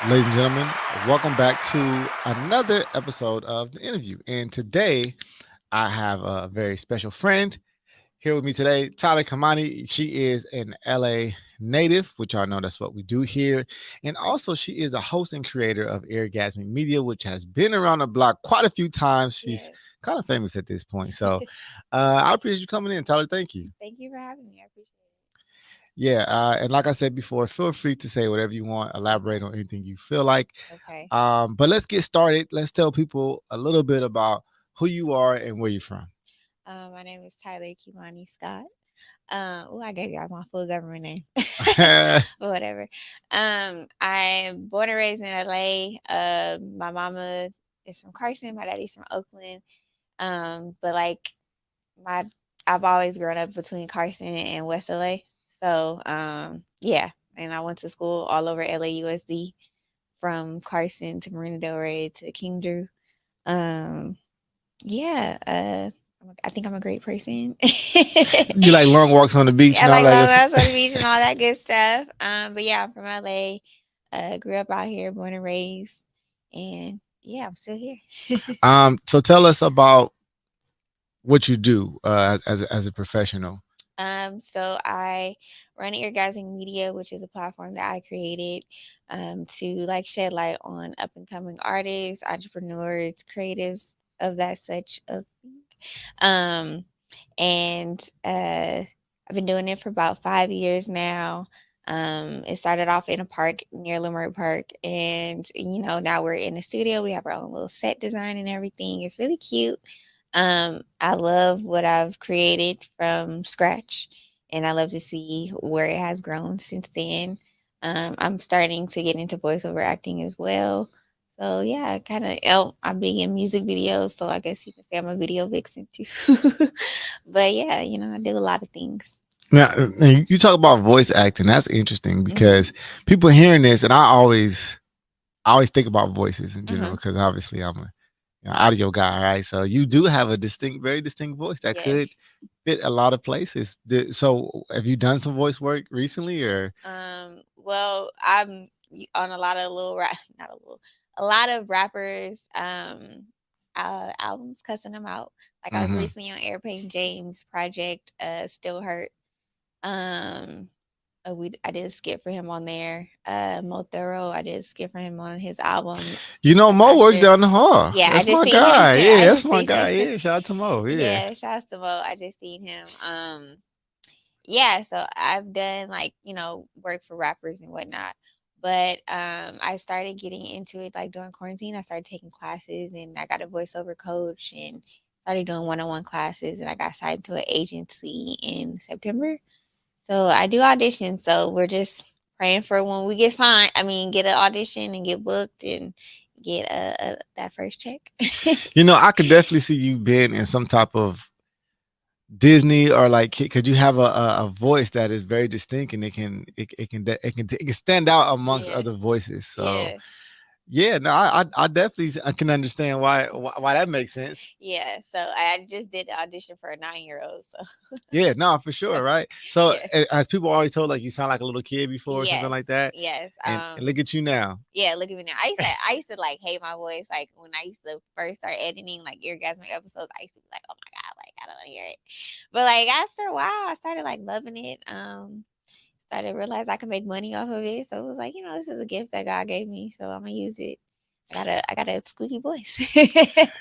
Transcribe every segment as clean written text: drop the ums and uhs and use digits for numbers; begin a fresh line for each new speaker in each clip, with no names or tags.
Ladies and gentlemen, welcome back to another episode of the interview. And today I have a very special friend here with me today, Tyler Khimani. She is an LA native, which I know that's what we do here. And also, she is a host and creator of Eargazmic Media, which has been around the block quite a few times. She's
Yes.
kind of famous at this point. So I appreciate you coming in, Tyler. Thank you.
Thank you for having me. I appreciate
Yeah, and like I said before, feel free to say whatever you want, elaborate on anything you feel like.
it. Okay.
But let's get started. Let's tell people a little bit about who you are and where you're from.
My name is Tyler Khimani Scott. I gave y'all my full government name, but whatever. I'm born and raised in LA. My mama is from Carson. My daddy's from Oakland. But like my, I've always grown up between Carson and West LA. So, yeah. And I went to school all over LAUSD, from Carson to Marina Del Rey to King Drew. Um, yeah, I think I'm a great person.
You like long walks on the beach
I
and all
like
that
long
good
walks on the
stuff.
beach and all that good stuff. But yeah, I'm from LA. Grew up out here, born and raised, and yeah, I'm still here.
So tell us about what you do as a professional.
So I run Eargazing Media, which is a platform that I created to like shed light on up and coming artists, entrepreneurs, creatives of that such of thing. Um, and I've been doing it for about 5 years now. It started off in a park near Leimert Park, and now we're in the studio. We have our own little set design and everything. It's really cute. I love what I've created from scratch, and I love to see where it has grown since then. I'm starting to get into voiceover acting as well. So yeah, kind of. Oh, I'm big in music videos, so I guess you can say I'm a video vixen too. But yeah, I do a lot of things.
Now, you talk about voice acting. That's interesting
Mhm.
because people hearing this, and I always think about voices in general
Mhm.
because obviously I'm a audio guy, right? So you do have a distinct, very distinct voice that could
Yes.
fit a lot of places. So have you done some voice work recently, or?
Well, I'm on a lot of little rap, not a little, a lot of rappers, albums, cussing them out. Like I was
Hmm.
recently on Airplane James project, Still Hurt. Um, I did a skit for him on there. Mo Thorough, I did a skit for him on his album
You know,
from
Mo
last
works
year.
down the hall.
Yeah, I
That's
just
my
seen him.
guy. Yeah,
I
that's
just
my
seen
guy.
him.
Yeah, shout out to Mo. Yeah.
Yeah, shouts to Mo. I just seen him. Yeah, so I've done like, work for rappers and whatnot. But I started getting into it like during quarantine. I started taking classes and I got a voiceover coach and started doing one-on-one classes, and I got signed to an agency in September. So I do auditions. So we're just praying for when we get signed. I mean, get an audition and get booked and get that first check.
You know, I could definitely see you being in some type of Disney or like because you have a voice that is very distinct and it can stand out amongst
Yeah.
other voices. So
Yeah.
yeah, no, I definitely I can understand why that makes sense.
Yeah. So I just did the audition for a 9-year-old. So
Yeah, no, for sure, right? So
yes.
as people always told, like you sound like a little kid before or something
Yes.
like that,
Yes.
and look at you now.
Yeah, look at me now. I used to like hate my voice. Like when I used to first start editing like Eargasmic episodes, I used to be like, oh my God, like I don't want to hear it. But like after a while I started like loving it. Started realize I could make money off of it. So it was like, this is a gift that God gave me. So I'm gonna use it. I got a squeaky voice.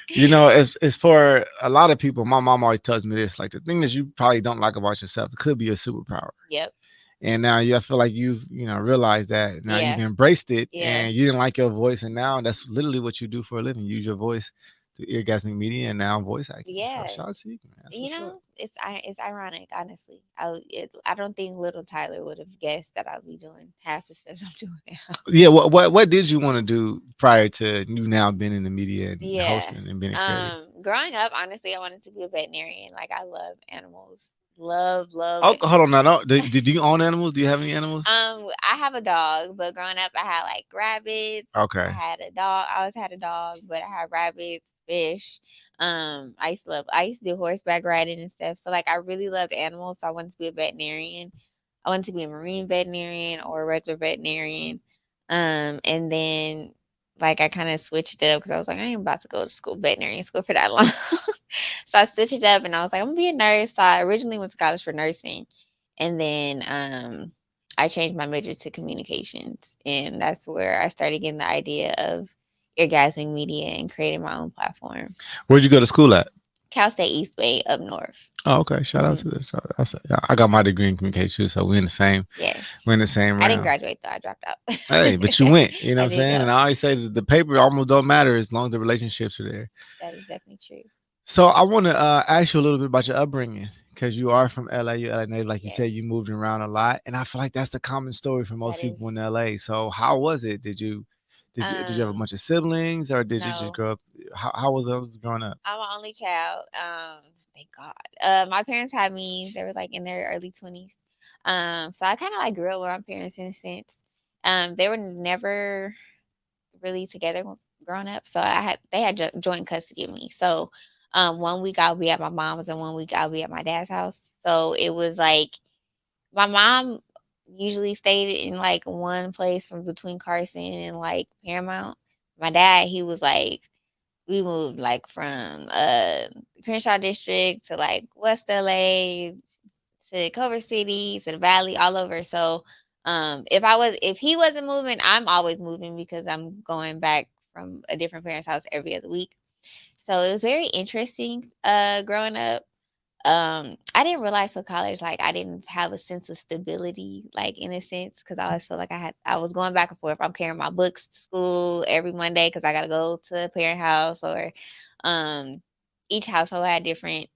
You know, it's for a lot of people. My mom always tells me this: like the thing that you probably don't like about yourself, it could be a superpower.
Yep.
And now I feel like you've realized that now you've
Yeah.
embraced it,
Yeah.
and you didn't like your voice, and now that's literally what you do for a living. Use your voice to eargasmic media, and now voice acting. So
Yeah.
shout out to you, man. That's what's up.
It's ironic, honestly. I don't think little Tyler would have guessed that I'd be doing half the stuff I'm doing now.
Yeah. What did you want to do prior to you now being in the media and
Yeah.
hosting and being a creator?
Growing up, honestly, I wanted to be a veterinarian. Like I love animals. Love
Oh,
it.
hold on now. No, did you own animals? Do you have any animals?
I have a dog, but growing up, I had like rabbits. I
Okay.
had a dog. I always had a dog, but I had rabbits, fish. I used to do horseback riding and stuff. So like, I really loved animals. So I wanted to be a veterinarian. I wanted to be a marine veterinarian or a regular veterinarian. And then like I kind of switched it up because I was like, I ain't about to go to school, veterinary school for that long. So I switched it up and I was like, I'm gonna be a nurse. So I originally went to college for nursing, and then I changed my major to communications, and that's where I started getting the idea of Eargazmic Media and creating my own platform.
Where'd you go to school at?
Cal State East Bay up north.
Oh, okay. Shout out
Hmm.
to this. So I got my degree in communication too, so
Yes,
we're in the same
I didn't
round.
graduate though. I dropped out.
Hey, but you went, you know what
I
I'm
did
saying? And
go.
I always say that the paper almost don't matter as long as the relationships are there.
That is definitely true.
So I want to ask you a little bit about your upbringing because you are from LA, you're LA native, like you
Yes,
said, you moved around a lot, and I feel like that's the common story for
that
most people in
is.
LA. So how was it? Did you have a
Um,
bunch of siblings, or did you just
no,
grow up? How was it growing up?
I'm an only child. Thank God. My parents had me. They were like in their early 20s. So I kind of like grew up with my parents in a sense. They were never really together growing up, so they had joint custody of me. So, 1 week I'll be at my mom's and 1 week I'll be at my dad's house. So it was like my mom usually stayed in like one place from between Carson and like Paramount. My dad, he was like we moved like from Crenshaw district to like West LA to Culver City to the Valley, all over. So if he wasn't moving, I'm always moving because I'm going back from a different parent's house every other week. So it was very interesting growing up. I didn't realize till college like I didn't have a sense of stability, like in a sense, because I always felt like I was going back and forth. I'm carrying my books to school every Monday because I gotta go to a parent house, or um each household had different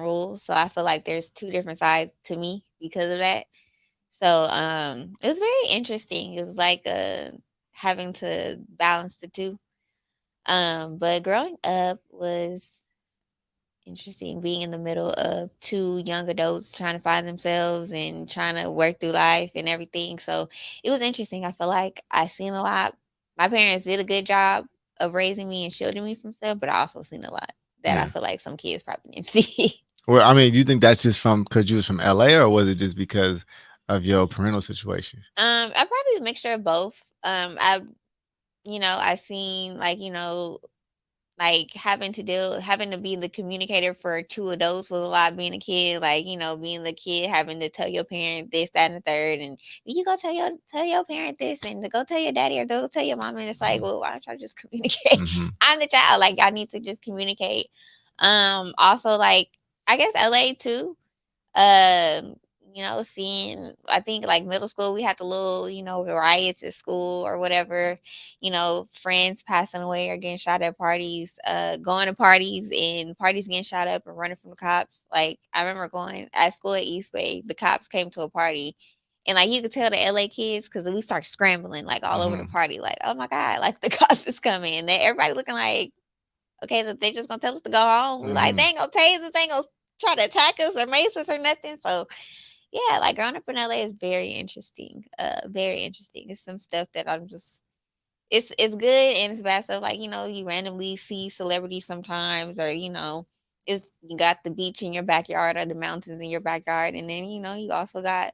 rules. So I feel like there's two different sides to me because of that. So it was very interesting. It was like having to balance the two. But growing up was interesting, being in the middle of two young adults trying to find themselves and trying to work through life and everything. So it was interesting. I feel like I seen a lot. My parents did a good job of raising me and shielding me from stuff, but I also seen a lot that I
Yeah.
feel like some kids probably didn't see.
Well, I mean, do you think that's just from because you was from LA, or was it just because of your parental situation?
I probably a mixture of both. I I seen like having to be the communicator for two adults was a lot. Being a kid, like being the kid having to tell your parent this, that, and the third, and you go tell your parent this, and to go tell your daddy or go tell your mom, and it's like, well, why don't y'all just communicate?
Mm-hmm.
I'm the child, like y'all need to just communicate. Also, like I guess LA too. um Seeing, I think like middle school, we had the little, riots at school or whatever, friends passing away or getting shot at parties, going to parties and parties getting shot up and running from the cops. Like I remember going at school at East Bay, the cops came to a party, and like you could tell the LA kids, because we start scrambling like all over the
Mm-hmm.
party, like, oh my God, like the cops is coming, and then everybody looking like, okay, they just gonna tell us to go home. We like,
Mm-hmm.
they ain't gonna tase us, they ain't gonna try to attack us or mace us or nothing. So yeah, like growing up in LA is very interesting. Very interesting. It's some stuff that I'm just it's good and it's bad stuff. Like, you randomly see celebrities sometimes, or it's you got the beach in your backyard or the mountains in your backyard, and then you also got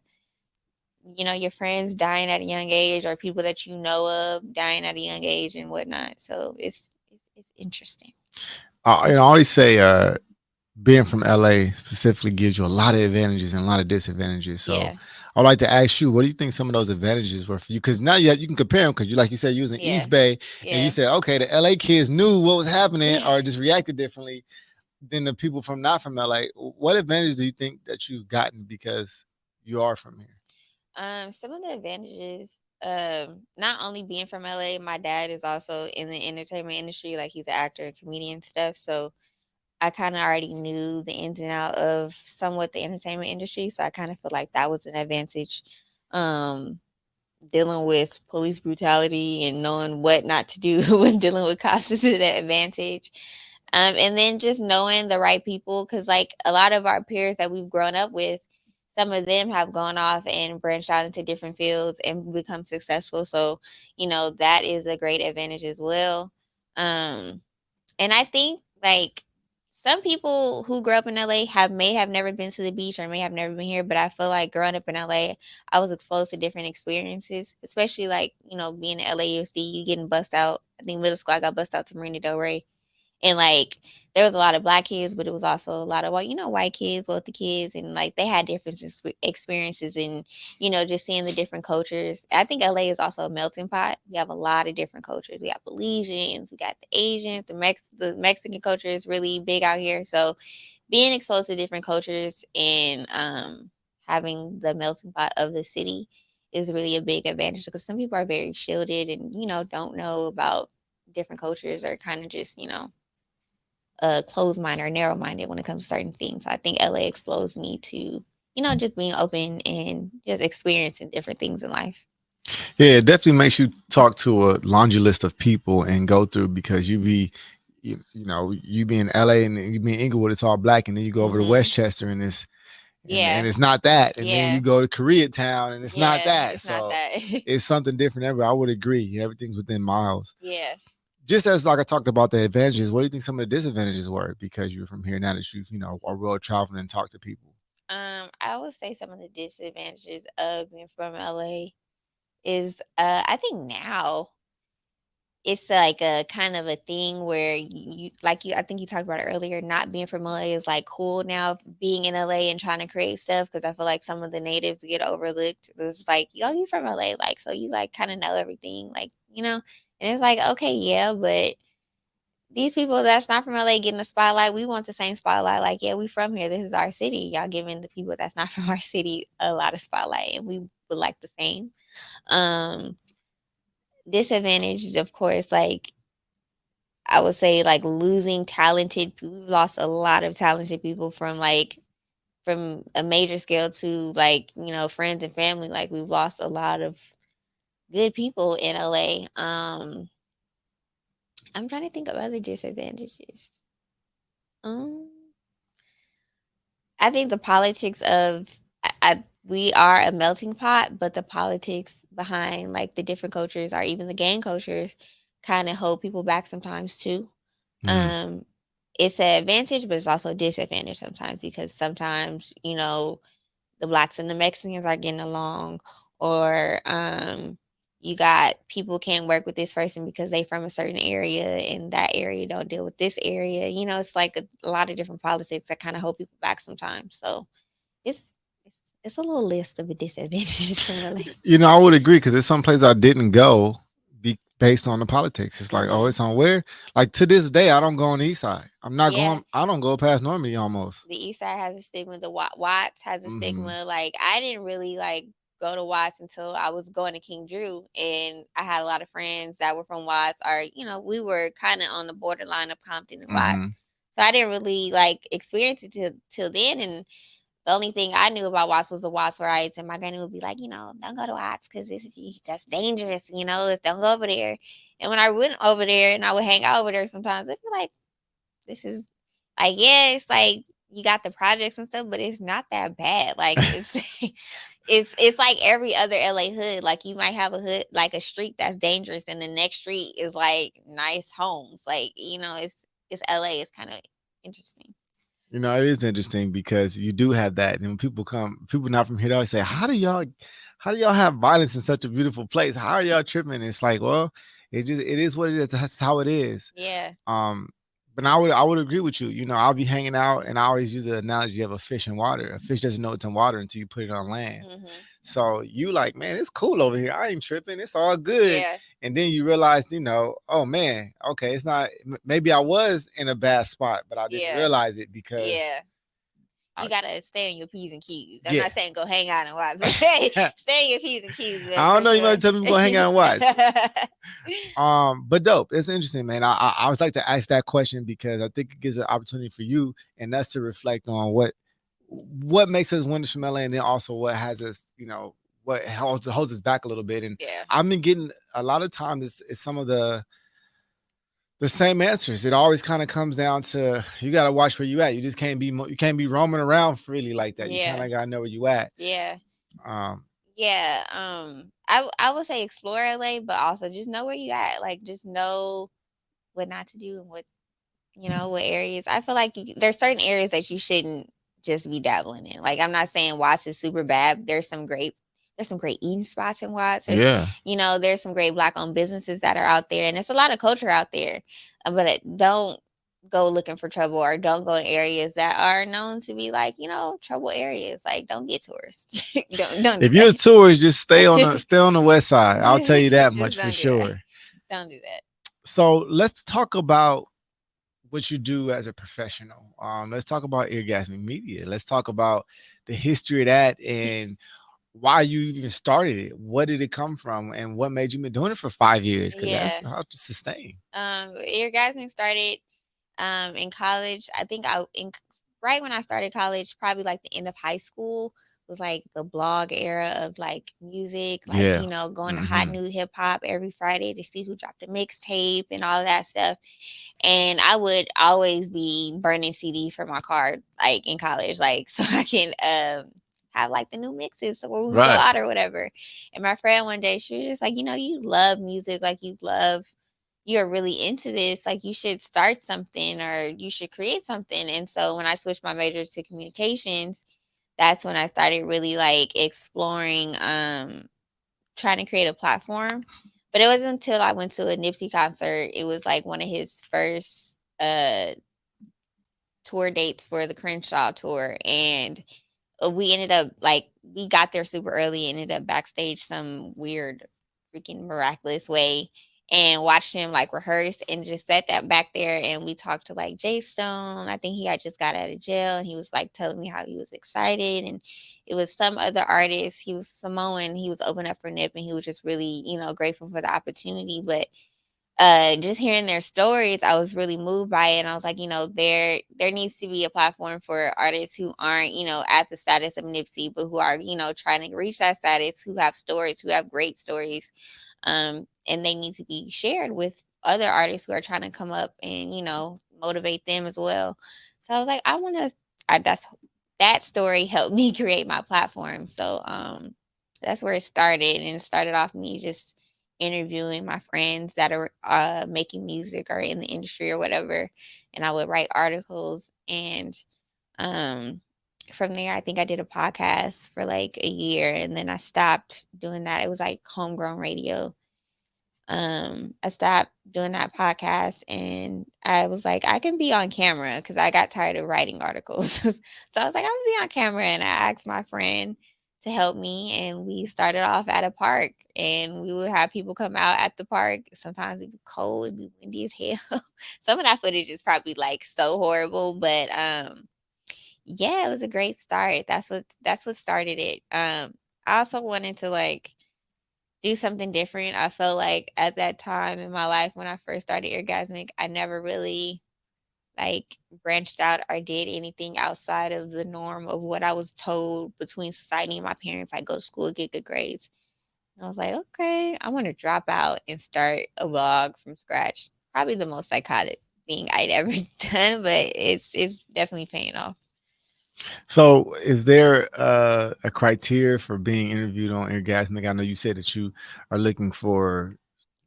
your friends dying at a young age, or people that you know of dying at a young age and whatnot. So it's interesting.
I always say, being from LA specifically gives you a lot of advantages and a lot of disadvantages. So
Yeah,
I'd like to ask you, what do you think some of those advantages were for you? Because now you can compare them because like you said, you was in
yeah,
East Bay, and you
yeah.
said, okay, the LA kids knew what was happening or just reacted differently than the people from not from LA. What advantages do you think that you've gotten because you are from here?
Some of the advantages, not only being from LA, my dad is also in the entertainment industry, like he's an actor and comedian and stuff. So I kind of already knew the ins and out of somewhat the entertainment industry. So I kind of feel like that was an advantage. Um, Dealing with police brutality and knowing what not to do when dealing with cops is an advantage. And then just knowing the right people, because like a lot of our peers that we've grown up with, some of them have gone off and branched out into different fields and become successful. So, that is a great advantage as well. Um, and I think like some people who grew up in LA may have never been to the beach or may have never been here, but I feel like growing up in LA, I was exposed to different experiences, especially like, being in LAUSD, you getting bussed out. I think middle school I got bussed out to Marina Del Rey. And like there was a lot of black kids, but it was also a lot of white kids, wealthy kids, and like they had different experiences and just seeing the different cultures. I think LA is also a melting pot. We have a lot of different cultures. We have Belizeans, we got the Asians, the Mexican culture is really big out here. So being exposed to different cultures and having the melting pot of the city is really a big advantage because some people are very shielded and don't know about different cultures or kind of just closed mind or narrow minded when it comes to certain things. So I think LA exposed me to, just being open and just experiencing different things in life.
Yeah, it definitely makes you talk to a laundry list of people and go through because you be in LA and you be in Inglewood, it's all black, and then you go over to
Mm-hmm.
Westchester and it's
Yeah.
it's not that, and then you
Yeah.
go to Koreatown and it's not
Yeah.
that.
It's not
So
that.
it's something different everywhere. I would agree. Everything's within miles.
Yeah.
Just as like I talked about the advantages, what do you think some of the disadvantages were because you're from here now that are road traveling and talk to people?
I would say some of the disadvantages of being from LA is I think now it's like a kind of a thing where I think you talked about it earlier, not being from LA is like cool now, being in LA and trying to create stuff because I feel like some of the natives get overlooked. It's like, yo, you from LA, like so you like kind of know everything, and it's like, okay, yeah, but these people that's not from LA getting the spotlight, we want the same spotlight. Like, yeah, we from here. This is our city. Y'all giving the people that's not from our city a lot of spotlight, and we would like the same. Um, Disadvantages, of course, like I would say like losing talented people. We've lost a lot of talented people from a major scale to like, friends and family. Like we've lost a lot of good people in LA. I'm trying to think of other disadvantages. Um I think the politics of we are a melting pot, but the politics behind like the different cultures or even the gang cultures kind of hold people back sometimes too.
Mm.
Um, it's an advantage, but it's also a disadvantage sometimes because sometimes the blacks and the Mexicans are getting along, or you got people can't work with this person because they from a certain area and that area don't deal with this area. It's like a lot of different politics that kind of hold people back sometimes. So it's it's, it's a little list of disadvantages from LA.
I would agree because there's some places I didn't go based on the politics. It's like, oh,
Mm-hmm.
it's on where? Like to this day, I don't go on the east side. I'm not
Yeah,
going. I don't go past Normandy almost.
the East Side has a stigma. The Watts has a
Mm-hmm.
stigma. Like I didn't really like go to Watts until I was going to King Drew, and I had a lot of friends that were from Watts, or we were kind of on the borderline of Compton and
Mm-hmm.
Watts. So I didn't really like experience it till then, and the only thing I knew about Watts was the Watts riots, and my granny would be like, don't go to Watts because that's dangerous. Don't go over there. And when I went over there and I would hang out over there sometimes, I'd be like, this is like, yeah, it's like you got the projects and stuff, but it's not that bad. Like it's it's like every other LA hood. Like you might have a hood like a street that's dangerous and the next street is like nice homes. Like, it's LA. It's kind of interesting.
It is interesting because you do have that, and when people not from here, they always say, how do y'all have violence in such a beautiful place? How are y'all tripping?" It's like, well, it is what it is. That's how it is.
Yeah.
Um, but I would agree with you. I'll be hanging out, and I always use the analogy of a fish in water. A fish doesn't know it's in water until you put it on land.
Mhm.
So you like, man, it's cool over here. I ain't tripping. It's all good.
Yeah.
And then you realize, oh man, okay, it's not. Maybe I was in a bad spot, but I didn't
Yeah.
realize it because
Yeah.
I,
You gotta stay on your P's and Q's. I'm
yeah.
not saying go hang out and watch. Stay on your P's and Q's, but
I don't
for
know. You
sure.
might tell people go hang out and watch. But dope. It's interesting, man. I always like to ask that question because I think it gives an opportunity for you and us to reflect on what makes us winners from LA, and then also what has us, what holds us back a little bit. And
Yeah.
I've been getting a lot of times it's some of the same answers. It always kind of comes down to you got to watch where you at. You just you can't be roaming around freely like that. You kind
Yeah.
of got to know where you at.
Yeah.
Um,
Yeah. I would say explore LA, but also just know where you at. Like just know what not to do and what what areas. I feel like there's certain areas that you shouldn't just be dabbling in. Like, I'm not saying Watts is super bad. There's some great eating spots in Watts.
Yeah.
There's some great black owned businesses that are out there, and it's a lot of culture out there. But don't go looking for trouble, or don't go in areas that are known to be like, trouble areas. Like, don't get tourists. Don't do
If you're a
that.
tourist, just stay on the west side. I'll tell you that
Just
much for
don't do that.
sure.
Don't do that.
So let's talk about what you do as a professional. Let's talk about Eargazmic Media. Let's talk about the history of that and why you even started it. What did it come from, and what made you been doing it for 5 years? Because that's
Yeah.
hard to sustain.
Eargasmic started in college. I think right when I started college, probably like the end of high school, was like the blog era of like music, like
Yeah.
going to Hot
Hmm.
New Hip Hop every Friday to see who dropped a mixtape and all of that stuff. And I would always be burning CDs for my car, like in college, like so I can have like the new mixes or we go
Right.
out or whatever. And my friend one day, she was just like, you love music, like you're really into this, like you should start something or you should create something. And so when I switched my major to communications, that's when I started really like exploring trying to create a platform. But it wasn't until I went to a Nipsey concert. It was like one of his first tour dates for the Crenshaw tour, and we ended up like we got there super early, ended up backstage some weird, freaking miraculous way, and watched him like rehearse and just sat that back there, and we talked to like Jay Stone. I think he had just got out of jail, and he was like telling me how he was excited, and it was some other artist. He was Samoan. He was open up for Nip, and he was just really grateful for the opportunity, but just hearing their stories, I was really moved by it. And I was like, there needs to be a platform for artists who aren't, at the status of Nipsey, but who are, trying to reach that status, who have stories, who have great stories. And they need to be shared with other artists who are trying to come up and, motivate them as well. So I was like, I want to, that story helped me create my platform. So that's where it started. And it started off me just interviewing my friends that are making music or in the industry or whatever. And I would write articles. And um, from there, I think I did a podcast for like a year. And then I stopped doing that. It was like homegrown radio. I stopped doing that podcast and I was like, I can be on camera because I got tired of writing articles. So I was like, I'm gonna be on camera. And I asked my friend to help me. And we started off at a park and we would have people come out at the park. Sometimes it'd be cold, it'd be windy as hell. Some of that footage is probably like so horrible, but yeah, it was a great start. That's what started it. I also wanted to like do something different. I felt like at that time in my life when I first started Eargasmic, I never really like branched out or did anything outside of the norm of what I was told between society and my parents. I go to school, get good grades. And I was like, okay, I want to drop out and start a blog from scratch. Probably the most psychotic thing I'd ever done, but it's definitely paying off.
So, is there a criteria for being interviewed on Eargasmic? I know you said that you are looking for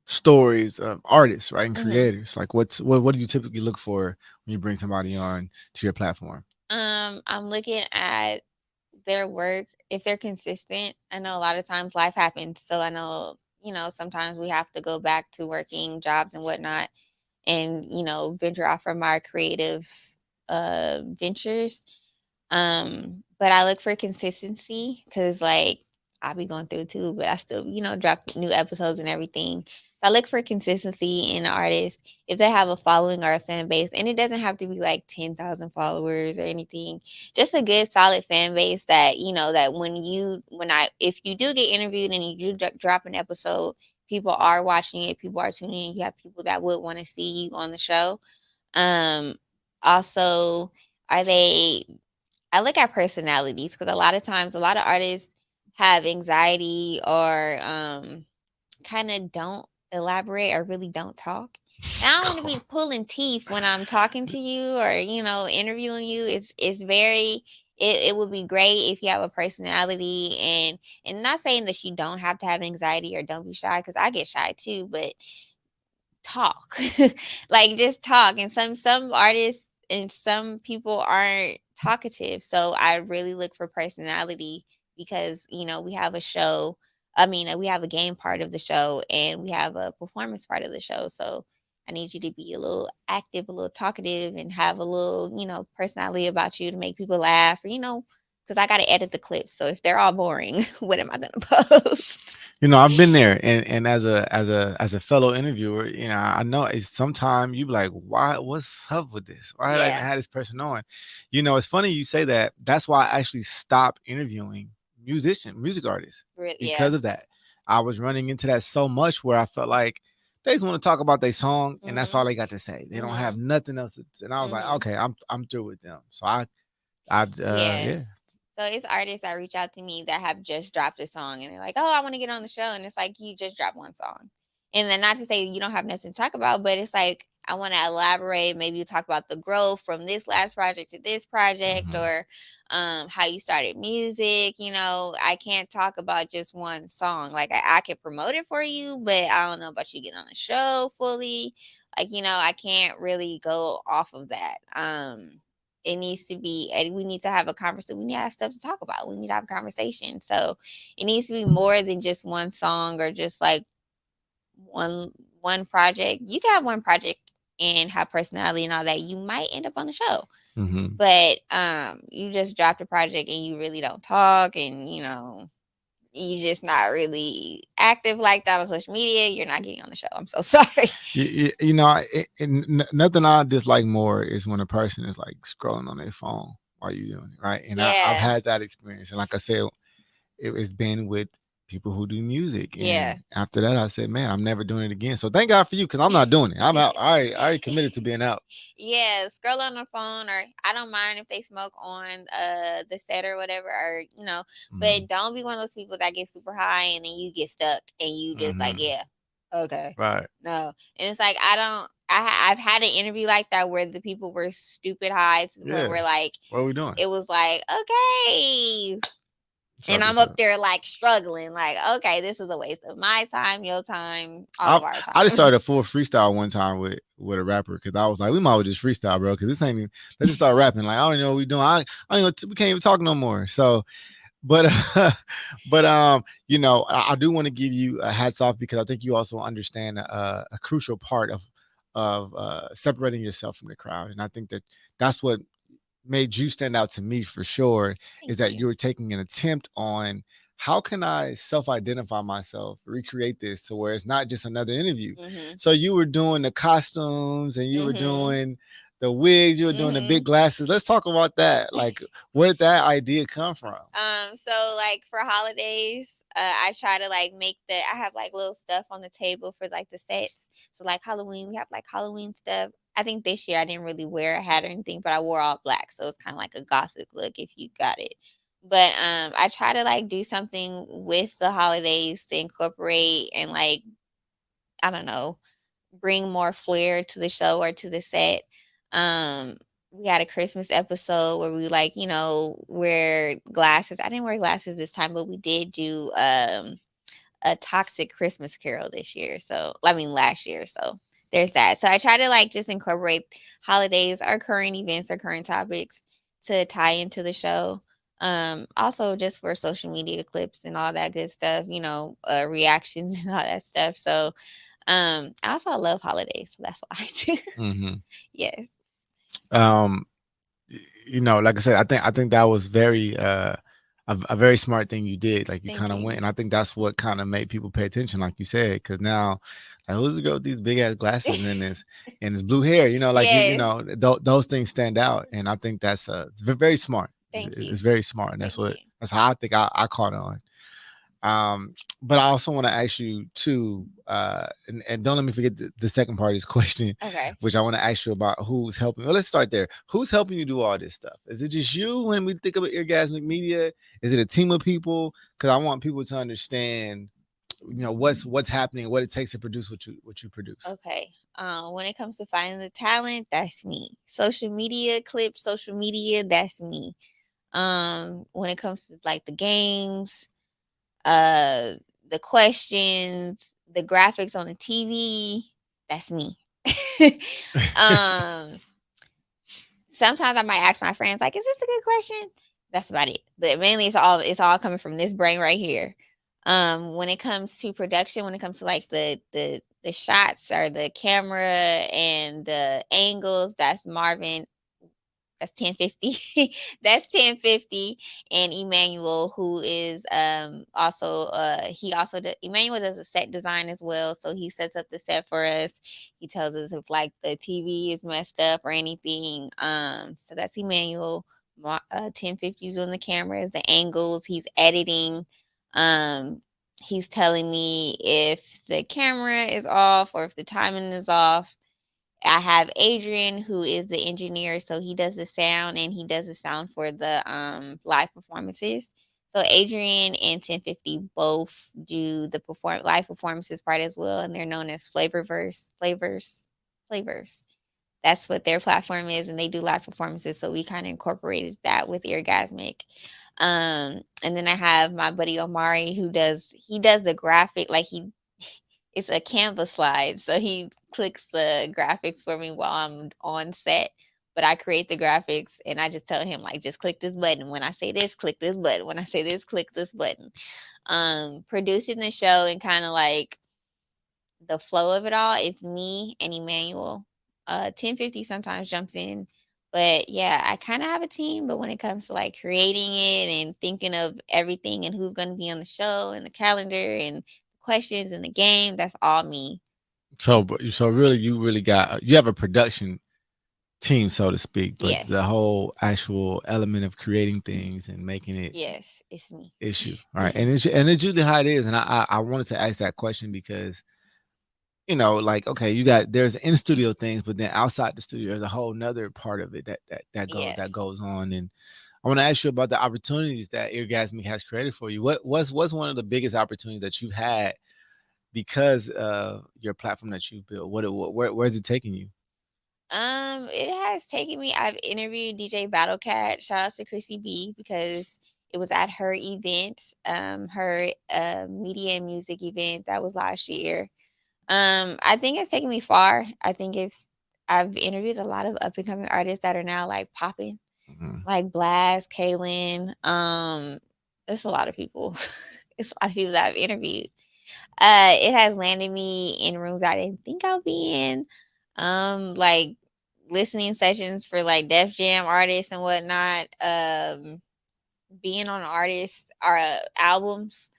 stories of artists, right, and
hmm
creators. Like, what do you typically look for when you bring somebody on to your platform?
I'm looking at their work if they're consistent. I know a lot of times life happens, so I know sometimes we have to go back to working jobs and whatnot, and venture off from our creative ventures. But I look for consistency because like I'll be going through too, but I still, drop new episodes and everything. So I look for consistency in artists if they have a following or a fan base, and it doesn't have to be like 10,000 followers or anything. Just a good, solid fan base that that if you do get interviewed and you do drop an episode, people are watching it, people are tuning in. You have people that would want to see you on the show. Um, Also, are they I look at personalities because a lot of times, a lot of artists have anxiety or kind of don't elaborate or really don't talk. And I don't want to be pulling teeth when I'm talking to you or interviewing you. It's very it would be great if you have a personality and not saying that you don't have to have anxiety or don't be shy because I get shy too, but talk. Like just talk. And some artists and some people aren't talkative. So I really look for personality because, we have a show. I mean, we have a game part of the show and we have a performance part of the show. So I need you to be a little active, a little talkative, and have a little, personality about you to make people laugh, or, because I got to edit the clips. So if they're all boring, what am I going to post?
I've been there, and as a fellow interviewer, I know it's sometimes you be like, why? What's up with this? Why did I even
Yeah,
have this person on? It's funny you say that. That's why I actually stopped interviewing music artists
yeah.
because of that. I was running into that so much where I felt like they just want to talk about their song and that's all
Mhm.
they got to say. They don't have
Mhm.
nothing else. And I was like,
Mhm.
okay, I'm through with them. So I
Yeah.
yeah.
So it's artists that reach out to me that have just dropped a song and they're like, "Oh, I want to get on the show." And it's like, you just dropped one song. And then, not to say you don't have nothing to talk about, but it's like, I want to elaborate. Maybe you talk about the growth from this last project to this project,
Mhm.
or how you started music. I can't talk about just one song. Like, I can promote it for you, but I don't know about you getting on the show fully. Like, I can't really go off of that. It needs to be, and we need to have a conversation. We need to have stuff to talk about. We need to have a conversation. So it needs to be more than just one song, or just like one one project. You can have one project and have personality and all that. You might end up on the show.
Mhm.
But you just dropped a project and you really don't talk, and you just not really active like that on social media, you're not getting on the show. I'm so sorry.
Nothing I dislike more is when a person is like scrolling on their phone while you're doing it, right? And I've
Yeah.
had that experience, and like I said, it's been with people who do music,
Yeah.
and after that, I said, man, I'm never doing it again. So thank God for you, because I'm not doing it. I'm out. I already committed to being out.
Yeah, scroll on the phone, or I don't mind if they smoke on the set or whatever, or
Hmm.
but don't be one of those people that get super high and then you get stuck and you just like,
Hmm.
yeah, okay,
Right.
no. And it's like, I don't I've had an interview like that where the people were stupid high to the point
Yeah.
where, like,
What are we doing?
it was like, okay, and
Sharp
I'm up
yourself.
there like struggling, like, okay, this is a waste of my time, your time, all
I
of our
I just
time.
started a full freestyle one time with a rapper, because I was like, we might as well just freestyle, bro, because this ain't even. Let's just start rapping. Like, I don't know what we doing. I don't know. We can't even talk no more. So, but but I do want to give you a hats off, because I think you also understand a crucial part of separating yourself from the crowd, and I think that's what made you stand out to me for sure,
Thank
is that
you.
you were taking an attempt on how can I self-identify myself, recreate this to where it's not just another interview.
Mhm.
So you were doing the costumes and you were
Mhm.
doing the wigs, you were doing the big
Mhm.
glasses. Let's talk about that. Like, where did that idea come from?
So like for holidays, I try to like make I have like little stuff on the table for like the sets. So like Halloween, we have like Halloween stuff. I think this year I didn't really wear a hat or anything, but I wore all black, so it's kind of like a gothic look if you got it. But I try to like do something with the holidays to incorporate and, like, I don't know, bring more flair to the show or to the set. Um, we had a Christmas episode where we, like, wear glasses. I didn't wear glasses this time, but we did do a toxic Christmas carol this year. So I mean last year. So there's that. So I try to like just incorporate holidays or current events or current topics to tie into the show. Also just for social media clips and all that good stuff, reactions and all that stuff. So I also love holidays, so that's why I do.
Hmm.
Yes.
Um, like I said, I think that was very a very smart thing you did. Like, you
Thank
kind of
you.
went, and I think that's what kind of made people pay attention, like you said, because now, like, who's the girl with these big ass glasses and this blue hair? Like,
Yes.
those things stand out, and I think that's it's very smart. It's,
Thank you.
it's very smart, and
Thank you.
that's how I think I caught on. But I also want to ask you too, and don't let me forget the second part of this question,
Okay.
which I want to ask you about who's helping. Well, let's start there. Who's helping you do all this stuff? Is it just you when we think about Eargasmic Media? Is it a team of people? Because I want people to understand, what's happening, what it takes to produce what you produce.
Okay. When it comes to finding the talent, that's me. Social media clips, social media, that's me. When it comes to like the games, uh, the questions, the graphics on the TV, That's me. um Sometimes I might ask my friends, like, "Is this a good question?" That's about it. But mainly it's all coming from this brain right here. When it comes to production, when it comes to like the shots or the camera and the angles, that's Marvin. That's 1050. That's 1050. And Emmanuel, who is also he also Emmanuel does a set design as well. So he sets up the set for us. He tells us if like the TV is messed up or anything. So that's Emmanuel. 1050 is doing the cameras, the angles, he's editing. Um he's telling me if the camera is off or if the timing is off. I have Adrian, who is the engineer, so he does the sound and he does the sound for the live performances. So Adrian and 1050 both do the perform live performances part as well, and they're known as flavors. That's what their platform is, and they do live performances. So we kind of incorporated that with Eargazmic. And then I have my buddy Omari, who does the graphic, like it's a Canva slide. So he clicks the graphics for me while I'm on set. But I create the graphics and I just tell him like just click this button. When I say this, click this button. When I say this, click this button. Producing the show and kind of like the flow of it all, it's me and Emmanuel. 1050 sometimes jumps in. But yeah, I kind of have a team, but when it comes to like creating it and thinking of everything and who's going to be on the show and the calendar and questions and the game, that's all me.
So, so really, you really got you have a production team, so to speak, but the
Yes.
whole actual element of creating things and making it
Yes, it's me.
issue. All right, and it's usually how it is. And I wanted to ask that question because like okay, you got there's in studio things, but then outside the studio, there's a whole nother part of it that
Yes.
goes on. And I want to ask you about the opportunities that Eargasmic has created for you. What's one of the biggest opportunities that you've had because of your platform that you built? Where's it taking you?
It has taken me. I've interviewed DJ Battlecat. Shout out to Chrissy B because it was at her event, her media and music event that was last year. I think it's taken me far. I've interviewed a lot of up and coming artists that are now like popping,
Mhm.
like Blast, Kaylin. It's a lot of people. It's a lot of people that I've interviewed. It has landed me in rooms I didn't think I'll be in. Like listening sessions for like Def Jam artists and whatnot. Being on artists or albums.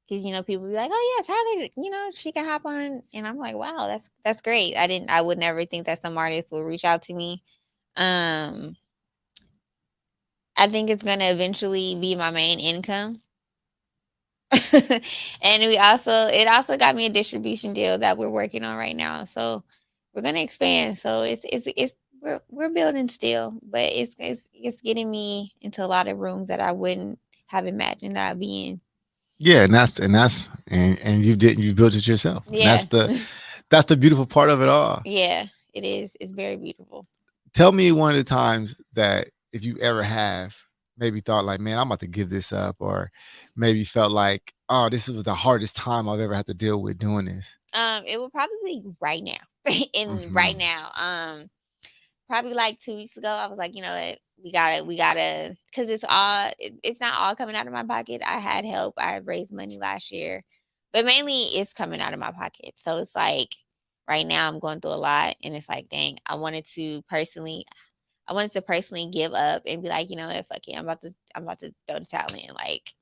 Cause people be like, oh yeah, Tyler, she can hop on, and I'm like, wow, that's great. I would never think that some artists will reach out to me. Um, I think it's gonna eventually be my main income. And it also got me a distribution deal that we're working on right now. So we're gonna expand. So we're building still, but it's getting me into a lot of rooms that I wouldn't have imagined that I'd be in.
Yeah, and you built it yourself. And
Yeah.
that's the beautiful part of it all.
Yeah, it is. It's very beautiful.
Tell me one of the times that if you ever have maybe thought like, man, I'm about to give this up, or maybe felt like, oh, this was the hardest time I've ever had to deal with doing this.
It will probably be right now. And right
Hmm.
now, probably like 2 weeks ago, I was like, you know what, we gotta, because it's not all coming out of my pocket. I had help. I raised money last year, but mainly it's coming out of my pocket. So it's like right now I'm going through a lot, and it's like, dang, I wanted to personally give up and be like, you know what, fuck it, I'm about to throw the towel in. Like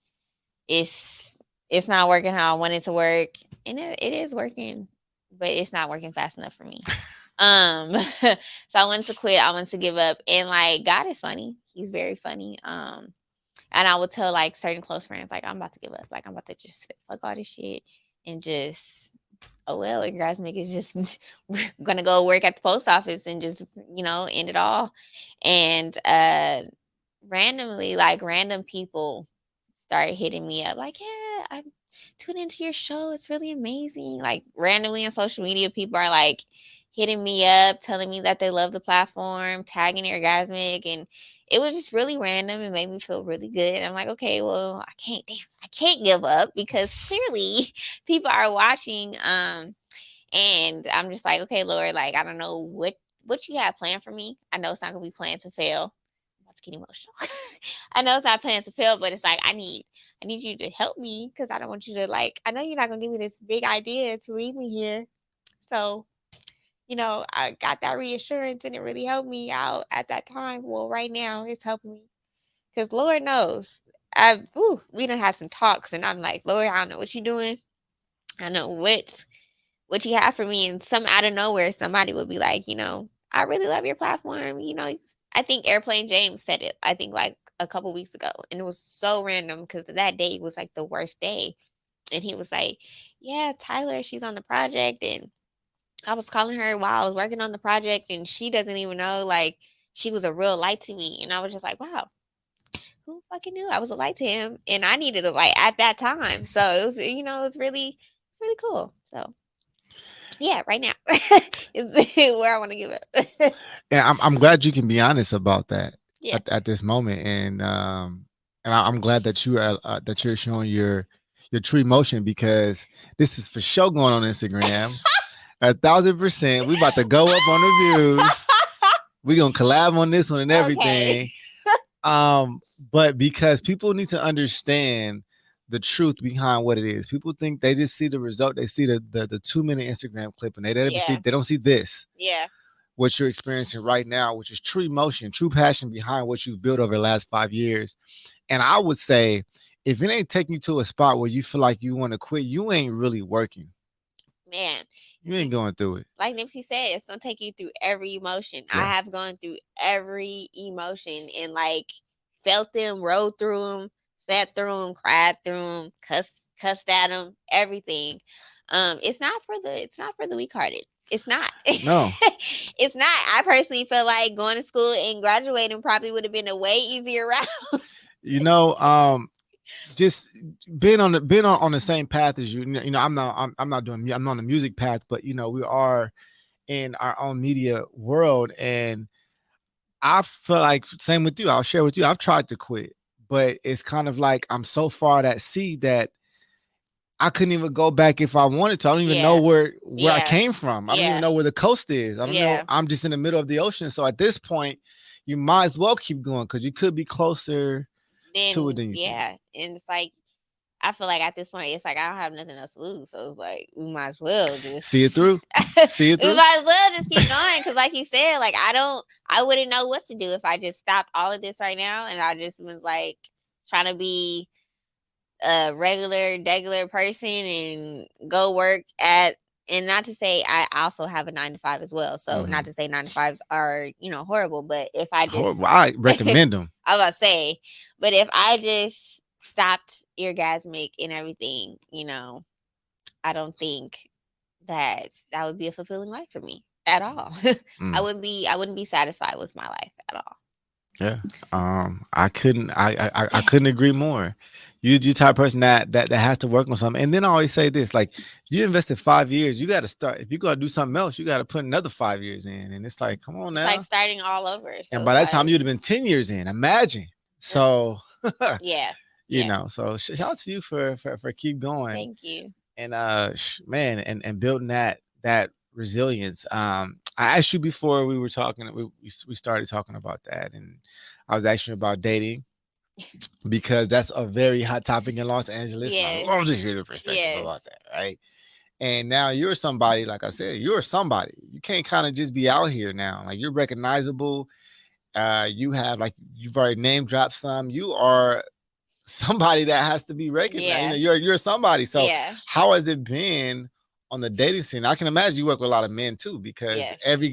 it's it's not working how I want it to work, and it is working, but it's not working fast enough for me. So I wanted to quit. I wanted to give up, and like God is funny. He's very funny. And I would tell like certain close friends, like I'm about to give up. Like I'm about to just fuck all this shit and just oh well, and Grasmic is just we're gonna go work at the post office and just end it all. And randomly, like random people started hitting me up like, yeah, I tuned into your show. It's really amazing. Like randomly on social media, people are like hitting me up, telling me that they love the platform, tagging Orgasmic, and it was just really random and made me feel really good. I'm like, okay, well, I can't give up because clearly people are watching. And I'm just like, okay, Lord, like I don't know what you have planned for me. I know it's not gonna be planned to fail. I'm about to get emotional. I know it's not planned to fail, but it's like I need you to help me because I don't want you to like. I know you're not gonna give me this big idea to leave me here. So I got that reassurance and it really helped me out at that time. Well, right now it's helping me because Lord knows we done had some talks and I'm like, Lord, I don't know what you're doing. I know what you have for me, and some out of nowhere, somebody would be like, I really love your platform. I think Airplane James said it. I think like a couple weeks ago, and it was so random because that day was like the worst day, and he was like, "Yeah, Tyler, she's on the project," and I was calling her while I was working on the project, and she doesn't even know like she was a real light to me, and I was just like, "Wow, who fucking knew I was a light to him?" And I needed a light at that time, so it was, it's really cool. So yeah, right now is where I want to give it.
And I'm glad you can be honest about that
Yeah.
at this moment, and I'm glad that that you're showing your true emotion because this is for sure going on Instagram. 1,000%. We about to go up on the views. We gonna collab on this one and
Okay.
everything. But because people need to understand the truth behind what it is. People think they just see the result. They see the 2 minute Instagram clip and
Yeah.
they don't see this.
Yeah.
What you're experiencing right now, which is true emotion, true passion behind what you've built over the last 5 years. And I would say, if it ain't taking you to a spot where you feel like you want to quit, you ain't really working.
Man,
You ain't going through it.
like Nipsey said, it's gonna take you through every emotion. I
Yeah.
have gone through every emotion and like felt them, rode through them, sat through them, cried through them, cussed at them, everything. It's not for the weak hearted. It's not.
No.
It's not. I personally feel like going to school and graduating probably would have been a way easier route.
You know, just being on the same path as you. I'm not doing I'm not on the music path, but we are in our own media world, and I feel like same with you. I'll share with you. I've tried to quit, but it's kind of like I'm so far at sea that I couldn't even go back if I wanted to. I don't even know
Yeah.
where I
Yeah.
came from. I don't even
Yeah.
know where the coast is. I don't know.
Yeah.
I'm just in the middle of the ocean. So at this point, you might as well keep going because you could be closer to it
Then
than you think.
yeah. And it's like I feel like at this point it's like I don't have nothing else to lose. So it's like we might as well
See it
just
through. See it
we
through.
might as well just keep going. Cause like he said, like I wouldn't know what to do if I just stopped all of this right now and I just was like trying to be a regular person and go work at, and not to say I also have a 9 to 5 as well. So not to say 9 to 5s are, horrible, but if I just
I recommend them.
I was about to say, but if I just stopped Eargazmic and everything, I don't think that would be a fulfilling life for me at all. I wouldn't be satisfied with my life at all.
Yeah. I couldn't agree more. You type of person that has to work on something. And then I always say this, like you invested 5 years, you gotta start. If you gotta do something else, you gotta put another 5 years in. And it's like, come on
It's
now.
like starting all over. So
And by that time you'd have been 10 years in. Imagine. So
yeah. Yeah.
so shout out to you for keep going.
Thank you.
And man, and building that resilience. I asked you before we were talking, we started talking about that, and I was asking you about dating because that's a very hot topic in Los Angeles.
Yes.
I love to hear the perspective about that, right? And now you're somebody, like I said, you're somebody. You can't kind of just be out here now. Like you're recognizable. You have like you've already name dropped some. You are somebody that has to be recognized.
Yeah.
You're somebody. So
Yeah.
how has it been on the dating scene? I can imagine you work with a lot of men too, because
Yes.
every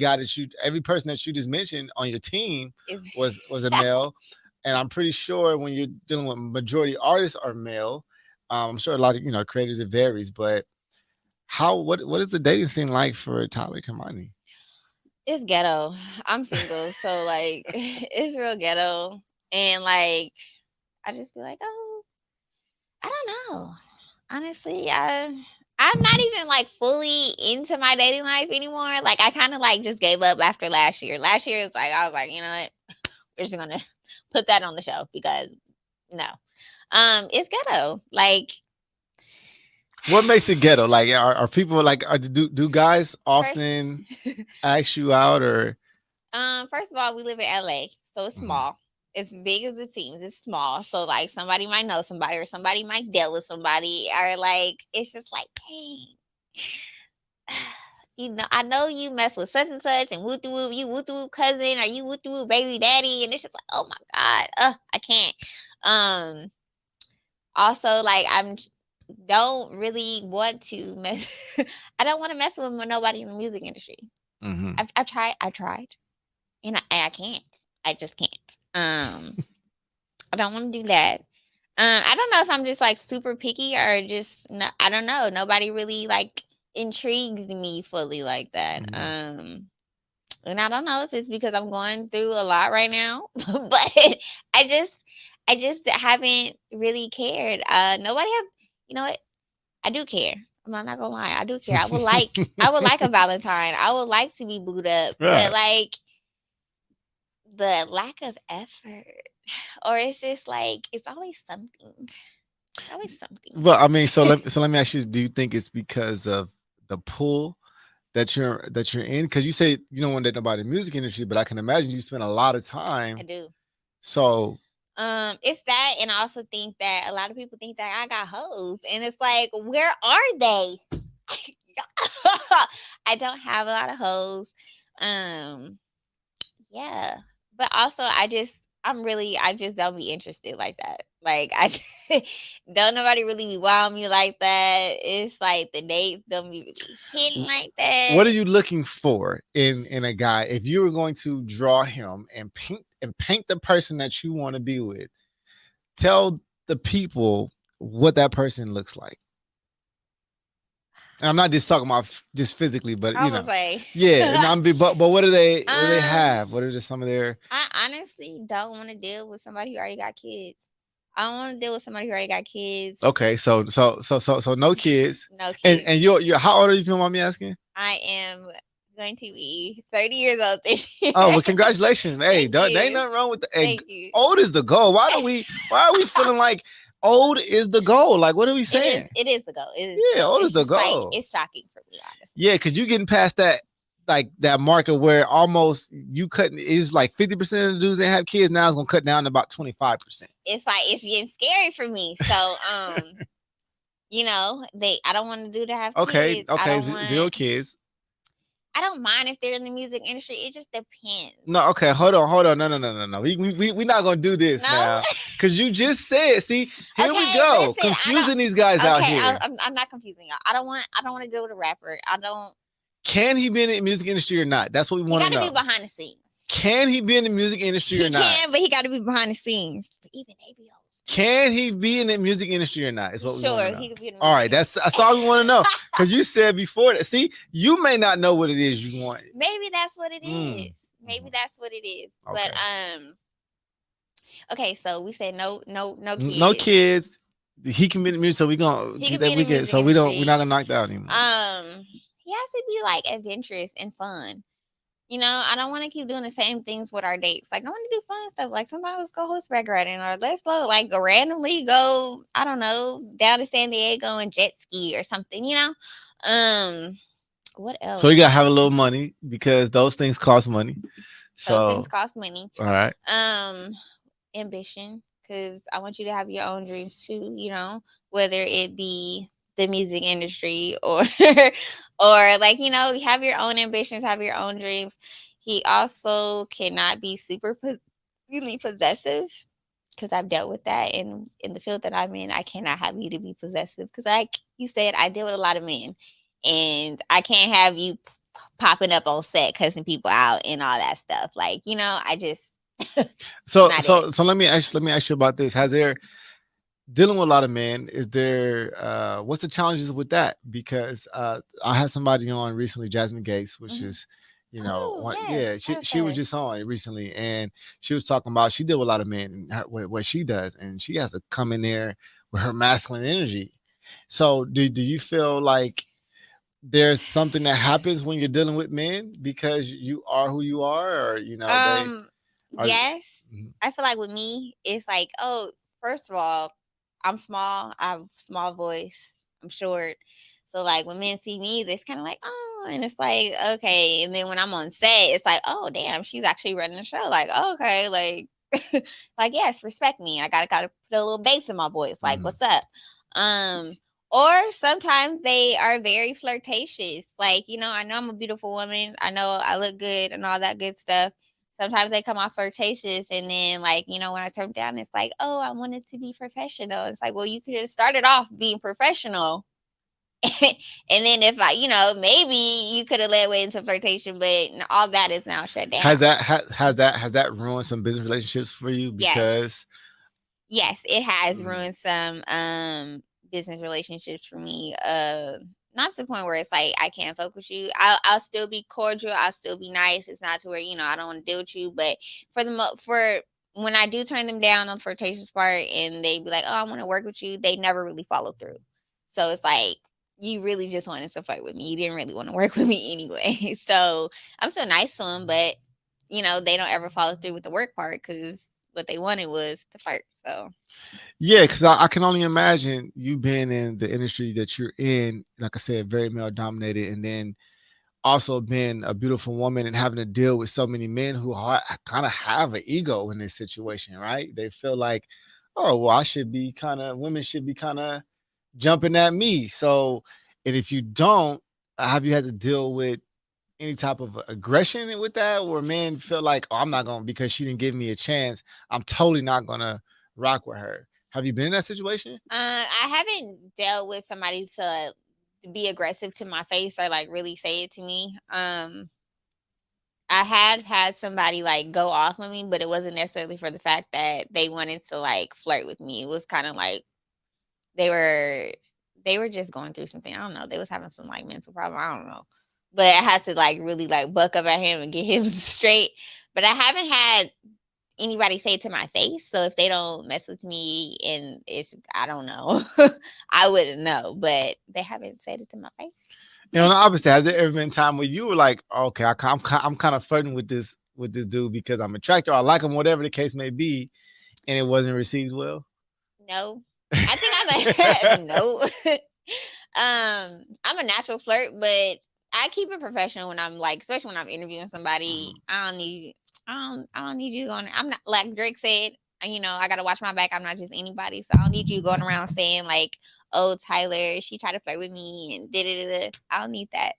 person that you just mentioned on your team was a male. And I'm pretty sure when you're dealing with majority artists are male, I'm sure a lot of creators, it varies, but what is the dating scene like for Tyler Khimani?
It's ghetto. I'm single, so like it's real ghetto. And like I just be like, oh, I don't know. Honestly, I'm not even like fully into my dating life anymore. Like I kind of like just gave up after last year. Last year was like I was like, you know what? We're just gonna put that on the show because no. It's ghetto. Like
What makes it ghetto? Like, are people like do guys
First,
often ask you out or?
first of all, we live in LA, so it's
Mhm,
small. It's big as it seems. It's small, so like somebody might know somebody, or somebody might deal with somebody, or like it's just like, hey, I know you mess with such and such, and woo woo, you woo woo cousin, or you woo woo baby daddy, and it's just like, oh my god, I can't. Um, Also, like don't really want to mess. I don't want to mess with nobody in the music industry.
mhm.
I tried, and I can't. I just can't. I don't want to do that. I don't know if I'm just like super picky or just no, I don't know. Nobody really like intrigues me fully like that.
Mhm.
And I don't know if it's because I'm going through a lot right now, but I just I just haven't really cared. Nobody has. You know what? I do care. I'm not gonna lie. I do care. I would like a Valentine. I would like to be booed up, but
Right.
like the lack of effort, or it's just like it's always something. It's always something.
Well, I mean, so let me ask you: do you think it's because of the pull that you're in? Because you say you don't want to date nobody in the music industry, but I can imagine you spend a lot of
I
time.
do.
So
It's that, and I also think that a lot of people think that I got hoes, and it's like, where are they? I don't have a lot of hoes. Um, yeah, but also I just don't be interested like that. Like I just, don't nobody really be wild me like that. It's like the dates don't be really hitting like
what
that.
are you looking for in a guy if you were going to draw him and paint the person that you want to be with? Tell the people what that person looks like. And I'm not just talking about just physically, but
I was like,
yeah. And but what do they
um,
have? What are just some of their?
I honestly don't want to deal with somebody who already got kids. I don't want to deal with somebody who already got kids.
Okay, so no kids,
No
and
kids.
you're how old are you? If you don't mind me asking.
I am going to be 30 years old this year.
Oh well, congratulations. Hey,
Thank
there ain't
you.
nothing wrong with the hey,
Thank you.
old is the goal. Why are we feeling like old is the goal? Like what are we
It is.
saying?
It is the goal. It is the
Yeah,
goal.
old is
It's
the
just like
goal.
it's shocking for me, honestly.
Yeah, because you getting past that like that market where almost you couldn't is like 50% of the dudes that have kids now is gonna cut down to about 25%.
It's like it's getting scary for me. So, I don't want to do to have
Okay,
kids. I
okay,
don't
zero
want.
kids.
I don't mind if they're in the music industry. It just depends.
No, okay, hold on. No. We not gonna do this
No.
now. Cause you just said, see, here we
Okay,
go.
listen. I
Confusing these guys
don't.
out
Okay,
here.
I'm not confusing y'all. I don't want to deal with a rapper. I don't.
Can he be in the music industry or not? That's what we
He
want to
got to be
know.
behind the scenes.
Can he be in the music industry
He
or not?
can, but he got to be behind the scenes. But even they be hoes too.
Can he be in the music industry or not? Is what we want to
Sure,
know.
he could be in the
All
music
right,
industry.
that's all we want to know. Because you said before that. See, you may not know what it is you want.
Maybe that's what it
Mm.
is. Maybe that's what it is. But
Okay.
okay, so we said no
No
kids.
kids. He can be in the music, so we gonna
He
get
could be
that
in the
we can.
music
So we're
industry.
not gonna knock that out anymore.
He has to be like adventurous and fun. I don't want to keep doing the same things with our dates. Like, I want to do fun stuff. Like, sometimes let's go horseback riding, or let's go, like, go randomly go, I don't know, down to San Diego and jet ski or something. What
So you
else?
gotta have a little money because those things cost money.
Those things
So
cost money.
all right.
Um, Ambition, because I want you to have your own dreams too. Whether it be the music industry or or like have your own ambitions, have your own dreams. He also cannot be super really possessive, because I've dealt with that in the field that I'm in. I cannot have you to be possessive because, like you said, I deal with a lot of men, and I can't have you popping up on set, cussing people out, and all that stuff. Like, I just
So
not it.
so so let me ask you about this. Has there dealing with a lot of men, is there what's the challenges with that? Because I had somebody on recently, Jasmine Gates, which
Mhm.
is
Oh
one,
yes,
yeah,
that
she
was
she was
her.
just on recently and she was talking about she deal with a lot of men and what she does, and she has to come in there with her masculine energy. So do you feel like there's something that happens when you're dealing with men because you are who you are, or they
Um,
are.
yes.
Mhm.
I feel like with me, it's like, oh, first of all, I'm small. I have small voice. I'm short. So like when men see me, it's kind of like, oh, and it's like, okay. And then when I'm on set, it's like, oh damn, she's actually running the show. Like, okay, like like yes, respect me. I gotta put a little bass in my voice. Like,
Mhm.
what's up? Um, or sometimes they are very flirtatious. Like, I know I'm a beautiful woman. I know I look good and all that good stuff. Sometimes they come off flirtatious, and then like, when I turn down, it's like, oh, I wanted to be professional. It's like, well, you could have started off being professional. And then if maybe you could have led way into flirtation, but all that is now shut down.
Has that ruined some business relationships for you?
Yes.
Because
Yes, it has
mm,
ruined some business relationships for me. Not to the point where it's like I can't fuck with you. I'll still be cordial. I'll still be nice. It's not to where I don't want to deal with you. But for when I do turn them down on the flirtatious part, and they be like, "Oh, I want to work with you," they never really follow through. So it's like you really just wanted to flirt with me. You didn't really want to work with me anyway. So I'm still nice to them, but they don't ever follow through with the work part because what they wanted was to flirt. So
yeah, because I can only imagine you being in the industry that you're in, like I said, very male dominated, and then also being a beautiful woman and having to deal with so many men who kind of have an ego in this situation, right? They feel like, oh, well, women should be kind of jumping at me. So, and if you don't, have you had to deal with any type of aggression with that, where men feel like, oh, I'm not going to, because she didn't give me a chance, I'm totally not going to rock with her. Have you been in that situation?
I haven't dealt with somebody to be aggressive to my face or like really say it to me. I had somebody like go off on me, but it wasn't necessarily for the fact that they wanted to like flirt with me. It was kind of like they were they were just going through something. I don't know. They was having some like mental problem. I don't know. But I had to like really like buck up at him and get him straight. But I haven't had anybody say it to my face. So if they don't mess with me and I don't know, I wouldn't know. But they haven't said it to my face.
And on the opposite, has there ever been a time where you were like, okay, I'm kind of flirting with this dude because I'm attracted, or I like him, whatever the case may be, and it wasn't received well?
No, I think I'm a no. I'm a natural flirt, but I keep it professional when I'm like, especially when I'm interviewing somebody.
Mhm.
I don't need you going. I'm not like Drake said. I gotta watch my back. I'm not just anybody, so I don't need you going around saying like, "Oh, Tyler, she tried to flirt with me," and da da da. I don't need that.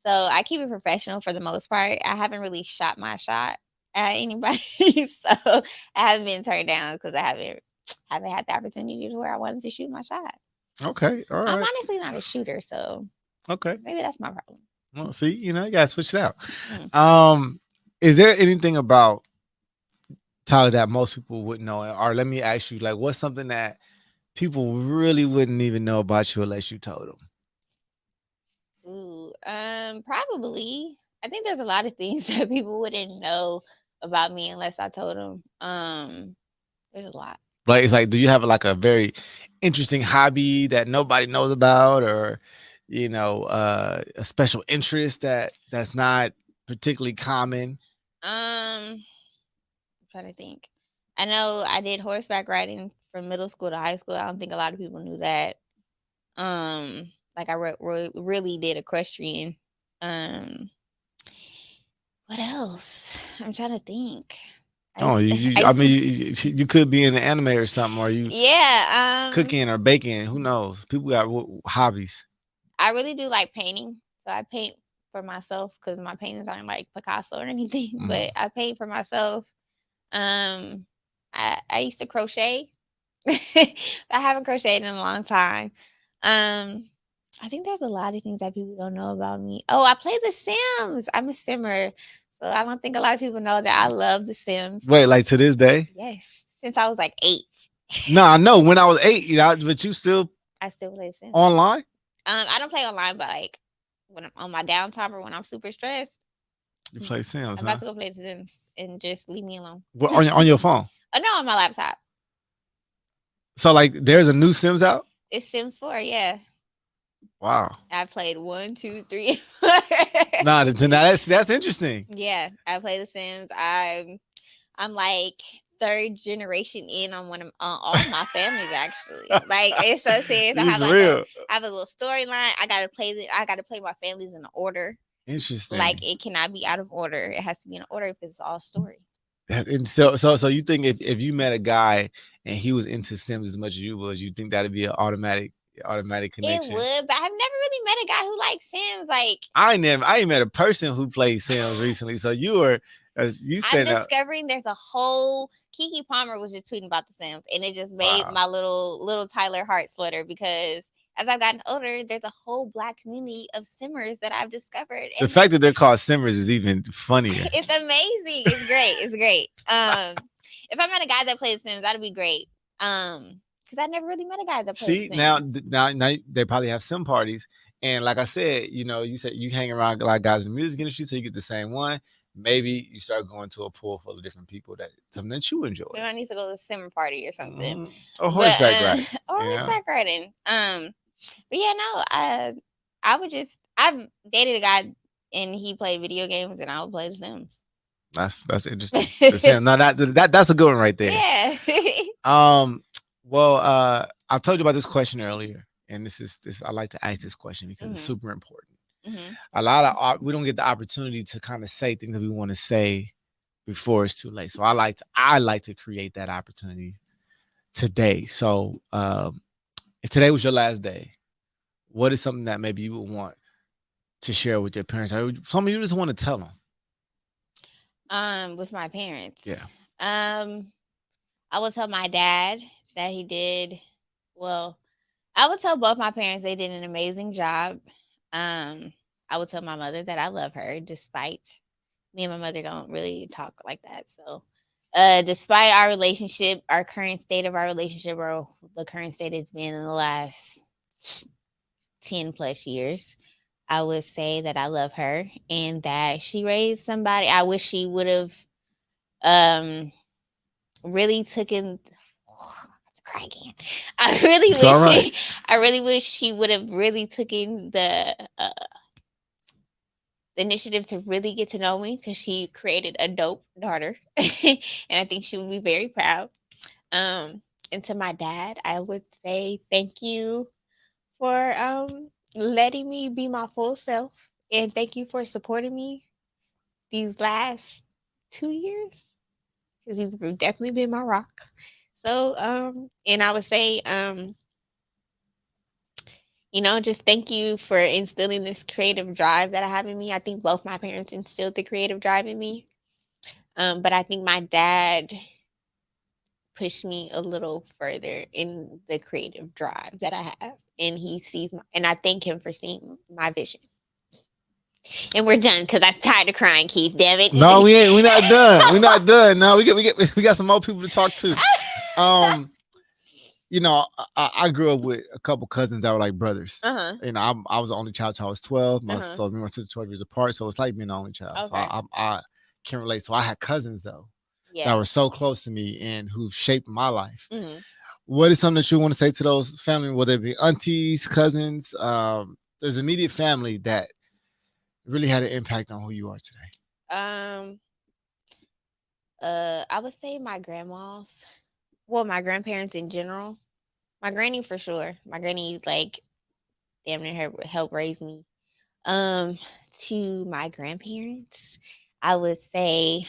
So I keep it professional for the most part. I haven't really shot my shot at anybody, so I haven't been turned down because I haven't had the opportunity to where I wanted to shoot my shot.
Okay, all
I'm
right,
honestly not a shooter, so
okay.
maybe that's my problem.
Well, see, you gotta switch it out.
Mm.
Um, is there anything about Tyler that most people wouldn't know, or let me ask you, like, what's something that people really wouldn't even know about you unless you told them?
Ooh, probably. I think there's a lot of things that people wouldn't know about me unless I told them. There's a lot.
Like, it's like, do you have like a very interesting hobby that nobody knows about, or a special interest that's not particularly common?
I'm trying to think. I know I did horseback riding from middle school to high school. I don't think a lot of people knew that. Like I really did equestrian. Um, what else? I'm trying to think. I
Oh,
used, I
I
used
mean,
to,
you could be in an anime or something, or you
yeah.
cooking or baking. Who knows? People got hobbies.
I really do like painting. So I paint for myself because my paintings aren't like Picasso or anything, but
Mhm.
I paint for myself. Um, I used to crochet. I haven't crocheted in a long time. Um, I think there's a lot of things that people don't know about me. Oh, I play The Sims. I'm a simmer. So I don't think a lot of people know that I love The Sims.
Wait, like to this day?
Yes, since I was like 8.
No, I know when I was 8, but you still
I still play The Sims.
online?
I don't play online, but like when I'm on my downtime or when I'm super stressed,
You
I'm
play Sims,
about
huh?
to go play The Sims and just leave me alone.
Well, on your phone.
Oh no, on my laptop.
So like, there's a new Sims out.
It's Sims 4. Yeah,
Wow.
I played 1, 2, 3.
Nah, that's interesting.
Yeah, I play The Sims. I'm like third generation in on one of all my families actually. Like it's so serious.
It's real.
I have a little storyline. I gotta play my families in order. Like
Interesting.
it cannot be out of order. It has to be in order because it's all story.
And so you think if you met a guy and he was into Sims as much as you was, you think that'd be an automatic
It
connection?
would, but I've never really met a guy who likes Sims. Like
I ain't met a person who played Sims recently. So you were you
I'm
stand up.
discovering there's a whole Kiki Palmer was just tweeting about the Sims, and it just made
Wow.
my little Tyler heart flutter because as I've gotten older, there's a whole black community of simmers that I've discovered,
The
and
fact that they're called Simmers is even funnier.
it's amazing. It's great. It's great. If I met a guy that plays Sims, that'd be great. Because I never really met a guy that played
See now,
Sims.
now they probably have sim parties, and like I said, you said you hang around like guys in the music industry, so you get the same one. Maybe you start going to a pool full of different people that something that you enjoy.
Maybe I need to go to a simmer party or something.
Or
But
horseback riding.
or
You know,
horseback riding. But yeah, no, I would just I've dated a guy and he played video games and I would play The Sims.
that's interesting. The sim, no, that's a good one right there.
Yeah.
Um, well, I told you about this question earlier, and this I like to ask this question because it's
Mhm.
super important.
Mhm.
A lot of we don't get the opportunity to kind of say things that we want to say before it's too late. So I like to create that opportunity today. So if today was your last day, what is something that maybe you would want to share with your parents? Or something you just want to tell them?
With my parents.
Yeah.
Um, I would tell my dad that he did well. I would tell both my parents they did an amazing job. Um, I would tell my mother that I love her despite me and my mother don't really talk like that. So, despite our relationship, our current state of our relationship, or the current state it's been in the last 10 plus years, I would say that I love her and that she raised somebody. I wish she would have um really taken cry again. I really
It's all
wish
right.
I really wish she would have really taken the initiative to really get to know me because she created a dope daughter, and I think she would be very proud. Um, and to my dad, I would say thank you for letting me be my full self, and thank you for supporting me these last 2 years because he's definitely been my rock. So, and I would say, just thank you for instilling this creative drive that I have in me. I think both my parents instilled the creative drive in me. But I think my dad pushed me a little further in the creative drive that I have. And he sees and I thank him for seeing my vision. And we're done because I'm tired of crying, Keith. Damn it.
No, we ain't. We're not done. We're not done. No, we got some more people to talk to. Um, I grew up with a couple cousins that were like brothers.
Uh-huh.
I was the only child till I was 12.
Uh-huh.
So me and my sister 12 years apart. So it's like being the only child. So
Okay.
I can relate. So I had cousins though that
Yeah.
were so close to me and who shaped my life.
Mm-hmm.
What is something that you want to say to those family, whether it be aunties, cousins, there's immediate family that really had an impact on who you are today?
Um, I would say my grandmas. Well, my grandparents in general. My granny for sure. My granny like damn near helped raise me. Um, to my grandparents, I would say,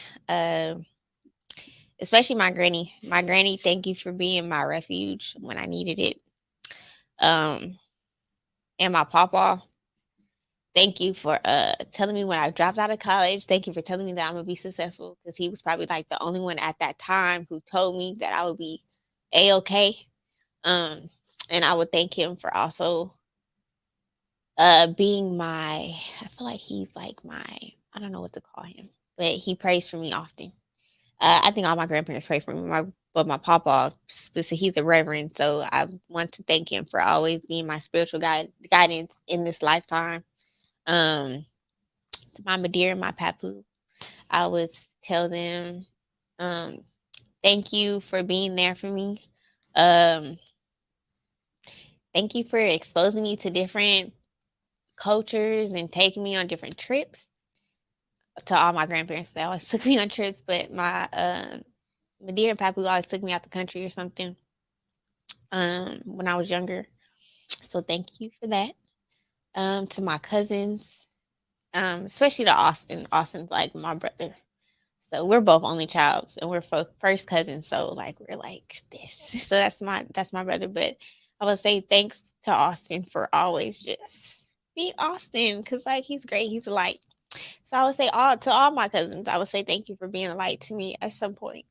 especially my granny. My granny, thank you for being my refuge when I needed it. Um, and my papa, thank you for telling me when I dropped out of college. Thank you for telling me that I'm gonna be successful because he was probably like the only one at that time who told me that I would be a okay. Um, and I would thank him for also being my. I feel like he's like my. I don't know what to call him, but he prays for me often. I think all my grandparents pray for me. But my papa, he's a reverend, so I want to thank him for always being my spiritual guidance in this lifetime. Um, to my Madeira and my Papu, I would tell them, um, thank you for being there for me. Um, thank you for exposing me to different cultures and taking me on different trips. To all my grandparents, they always took me on trips, but my My dear Papu always took me out the country or something when I was younger. So thank you for that. To my cousins, especially to Austin. Austin's like my brother. So we're both only childs and we're first cousins. So like we're like this. So that's my brother. But I would say thanks to Austin for always just be Austin because like he's great. He's a light. So I would say all my cousins, I would say thank you for being a light to me at some point.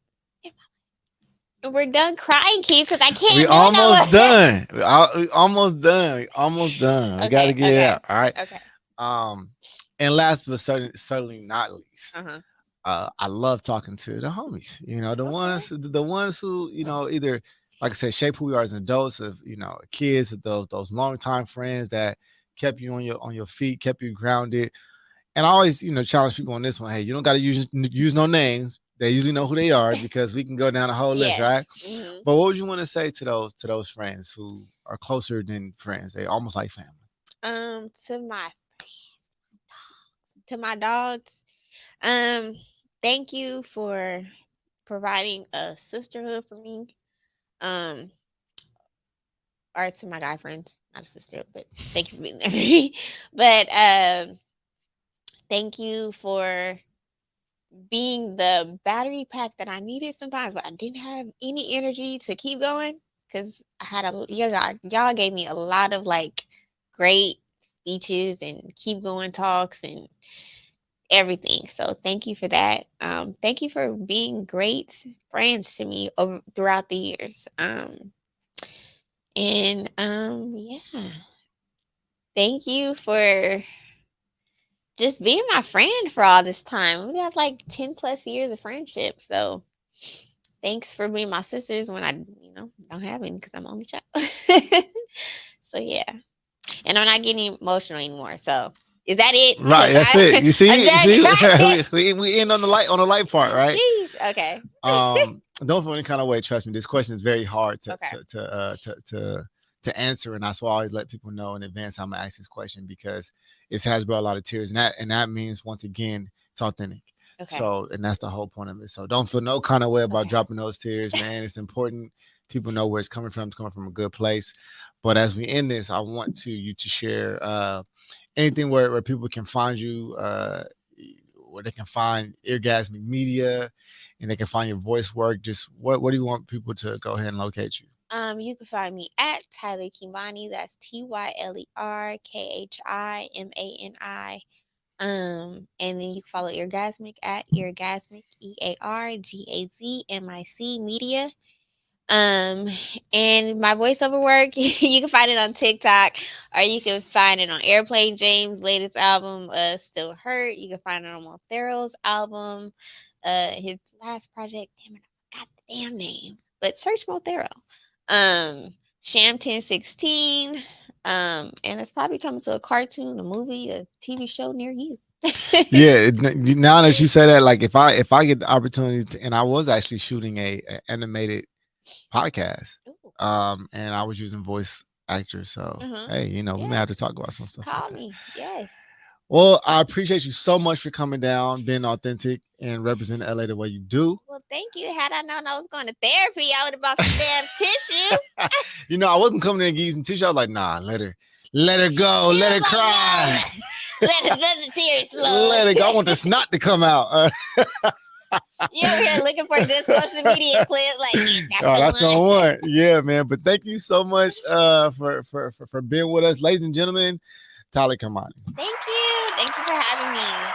We're done crying, Keith, because I
We
can't do it no
almost
more.
done. We almost done. We almost done. We got to
Okay,
get it
okay,
out. All right.
okay.
Um, and last but certainly not least,
Uh huh.
I love talking to the homies. The
Okay.
ones who either, like I said, shape who we are as adults, of kids, of those long time friends that kept you on your feet, kept you grounded. And I always challenge people on this one. Hey, you don't got to use no names. They usually know who they are because we can go down a whole list,
Yes.
right?
Hmm.
But what would you want to say to those friends who are closer than friends? They almost like family.
To my dogs, um, thank you for providing a sisterhood for me. Um, or to my guy friends, not a sister, but thank you for being there for me. But thank you for being the battery pack that I needed sometimes, but I didn't have any energy to keep going because I had y'all gave me a lot of like great speeches and keep going talks and everything. So thank you for that. Thank you for being great friends to me over throughout the years. And yeah, thank you for just being my friend for all this time. We have like 10 plus years of friendship. So thanks for being my sisters when I, don't have any because I'm only child. So yeah. And I'm not getting emotional anymore. So is that it?
Right,
Because
that's it. You
I'm
see,
done crying.
we end on the light part, right?
Sheesh. Okay.
Don't feel any kind of way. Trust me, this question is very hard to
Okay.
to answer, and that's why I always let people know in advance I'm gonna ask this question because it has brought a lot of tears, and that means once again it's authentic.
Okay.
So, and that's the whole point of it. So, don't feel no kind of way about
Okay.
dropping those tears, man. It's important people know where it's coming from. It's coming from a good place. But as we end this, I want you to share anything where people can find you, where they can find Eargazmic Media, and they can find your voice work. Just what do you want people to go ahead and locate you?
You can find me at Tyler Khimani. That's TYLERKHIMANI. And then you can follow Eargazmic at Eargazmic EARGAZMIC Media. Um, and my voiceover work, you can find it on TikTok, or you can find it on Airplane James' latest album, Still Hurt. You can find it on Montero's album, his last project. Damn it, I forgot the damn name, but search Montero. Sham 1016. And it's probably coming to a cartoon, a movie, a TV show near you.
Yeah, now that you say that, like if I get the opportunity and I was actually shooting a animated podcast,
Ooh.
and I was using voice actors. So
Uh-huh.
hey, we may
Yeah.
have to talk about some stuff like
Call
that.
me. Yes.
Well, I appreciate you so much for coming down, being authentic, and representing LA the way you do.
Well, thank you. Had I known I was going to therapy, I would have bought some damn tissue.
I wasn't coming in and give you some tissue. I was like, nah, let her go,
You
let her
was like,
cry.
no, let the tears flow.
Let it go. I want the snot to come out.
You over here looking for a good social media clip, like that's
Oh,
the
that's the
one.
one. Yeah, man. But thank you so much for being with us, ladies and gentlemen. Tyler Khimani.
Thank you. Thank you for having me.